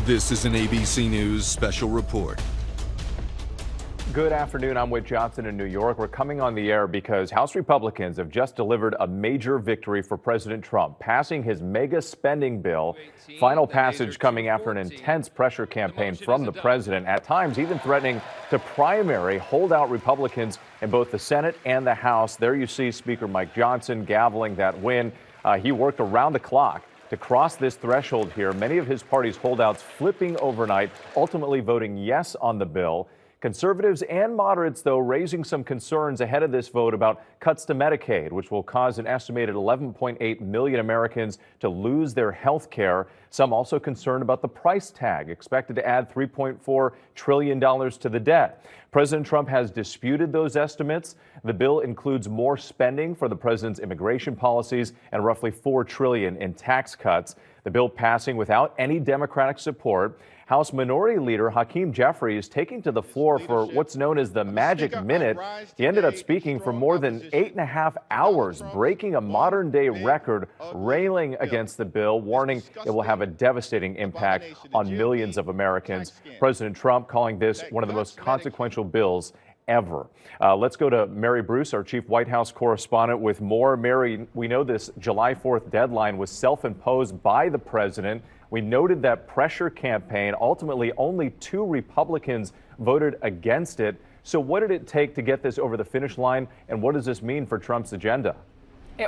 This is an ABC News special report. Good afternoon. I'm Whit Johnson in New York. We're coming on the air because House Republicans have just delivered a major victory for President Trump, passing his mega spending bill. Final passage coming after an intense pressure campaign from the president, at times even threatening to primary holdout Republicans in both the Senate and the House. There you see Speaker Mike Johnson gaveling that win. He worked around the clock to cross this threshold here. Many of his party's holdouts flipping overnight, ultimately voting yes on the bill. Conservatives and moderates, though, raising some concerns ahead of this vote about cuts to Medicaid, which will cause an estimated 11.8 million Americans to lose their health care. Some also concerned about the price tag, expected to add $3.4 trillion to the debt. President Trump has disputed those estimates. The bill includes more spending for the president's immigration policies and roughly $4 trillion in tax cuts. The bill passing without any Democratic support. House Minority Leader Hakeem Jeffries taking to the floor for what's known as the magic minute. He ended up speaking for more than 8.5 hours, breaking a modern-day record, railing against the bill, warning it will have a devastating impact on millions of Americans. President Trump calling this one of the most consequential bills ever. Let's go to Mary Bruce, our chief White House correspondent, with more. Mary, we know this July 4th deadline was self-imposed by the president. We noted that pressure campaign. Ultimately, only 2 Republicans voted against it. So what did it take to get this over the finish line, and what does this mean for Trump's agenda?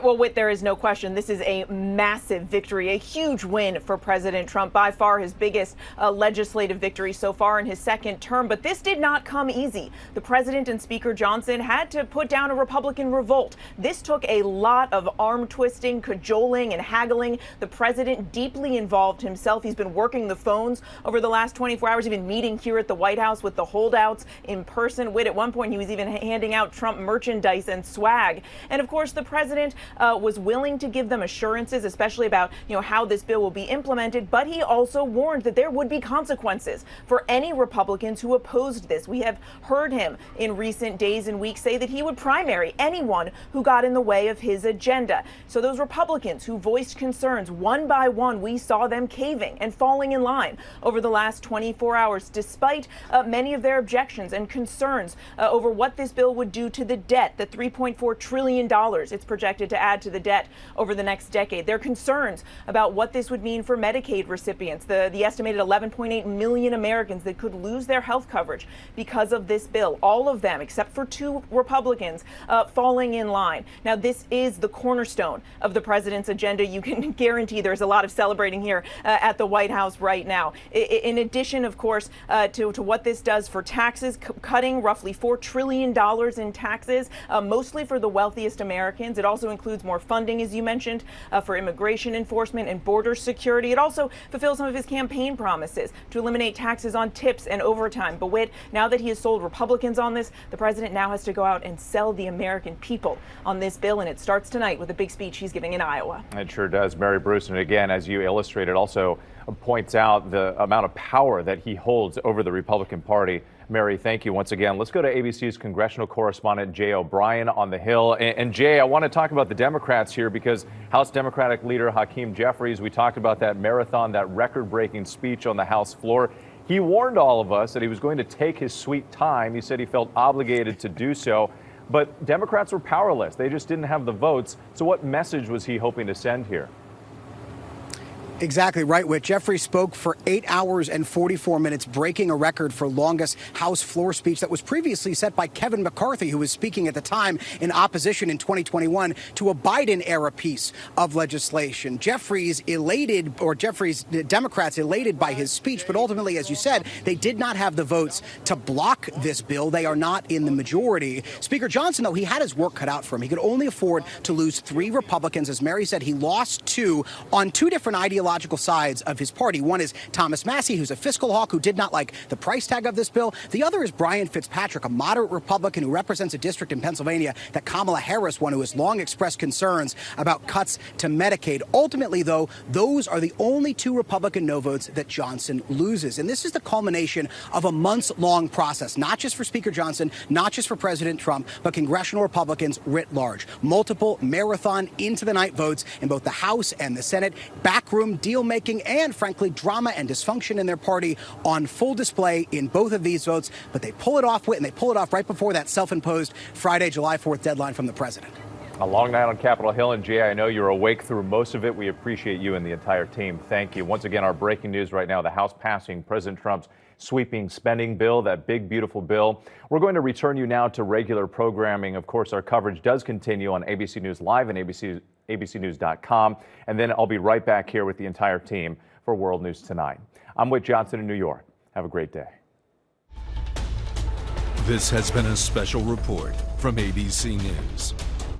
Well, Whit, there is no question. This is a massive victory, a huge win for President Trump, by far his biggest legislative victory so far in his second term. But this did not come easy. The president and Speaker Johnson had to put down a Republican revolt. This took a lot of arm twisting, cajoling, and haggling. The president deeply involved himself. He's been working the phones over the last 24 hours, even meeting here at the White House with the holdouts in person. Whit, at one point, he was even handing out Trump merchandise and swag. And of course, the president was willing to give them assurances, especially about how this bill will be implemented. But he also warned that there would be consequences for any Republicans who opposed this. We have heard him in recent days and weeks say that he would primary anyone who got in the way of his agenda. So those Republicans who voiced concerns, one by one, we saw them caving and falling in line over the last 24 hours, despite many of their objections and concerns over what this bill would do to the debt, the $3.4 trillion it's projected to add to the debt over the next decade. Their concerns about what this would mean for Medicaid recipients, the estimated 11.8 million Americans that could lose their health coverage because of this bill. All of them, except for 2 Republicans, falling in line. Now, this is the cornerstone of the president's agenda. You can guarantee there's a lot of celebrating here at the White House right now. In addition, of course, to what this does for taxes, cutting roughly $4 trillion in taxes, mostly for the wealthiest Americans. It also includes more funding, as you mentioned, for immigration enforcement and border security. It also fulfills some of his campaign promises to eliminate taxes on tips and overtime. But Whit, now that he has sold Republicans on this, the president now has to go out and sell the American people on this bill. And it starts tonight with a big speech he's giving in Iowa. It sure does, Mary Bruce. And again, as you illustrated, also points out the amount of power that he holds over the Republican Party. Mary, thank you once again. Let's go to ABC's congressional correspondent Jay O'Brien on the Hill. And Jay, I want to talk about the Democrats here because House Democratic leader Hakeem Jeffries, we talked about that marathon, that record-breaking speech on the House floor. He warned all of us that he was going to take his sweet time. He said he felt obligated to do so. But Democrats were powerless. They just didn't have the votes. So what message was he hoping to send here? Exactly right, Whit. Jeffries spoke for 8 hours and 44 minutes, breaking a record for longest House floor speech that was previously set by Kevin McCarthy, who was speaking at the time in opposition in 2021 to a Biden-era piece of legislation. Democrats elated by his speech, but ultimately, as you said, they did not have the votes to block this bill. They are not in the majority. Speaker Johnson, though, he had his work cut out for him. He could only afford to lose 3 Republicans. As Mary said, he lost 2 on 2 different ideological sides of his party. One is Thomas Massie, who's a fiscal hawk who did not like the price tag of this bill. The other is Brian Fitzpatrick, a moderate Republican who represents a district in Pennsylvania that Kamala Harris won, who has long expressed concerns about cuts to Medicaid. Ultimately, though, those are the only 2 Republican no votes that Johnson loses. And this is the culmination of a months-long process, not just for Speaker Johnson, not just for President Trump, but congressional Republicans writ large. Multiple marathon into the night votes in both the House and the Senate, backroom deal making and, frankly, drama and dysfunction in their party on full display in both of these votes. But they pull it off, and they pull it off right before that self-imposed Friday, July 4th deadline from the president. A long night on Capitol Hill, and Jay, I know you're awake through most of it. We appreciate you and the entire team. Thank you. Once again, our breaking news right now, the House passing President Trump's sweeping spending bill, that big, beautiful bill. We're going to return you now to regular programming. Of course, our coverage does continue on ABC News Live and abcnews.com. And then I'll be right back here with the entire team for World News Tonight. I'm Whit Johnson in New York. Have a great day. This has been a special report from ABC News.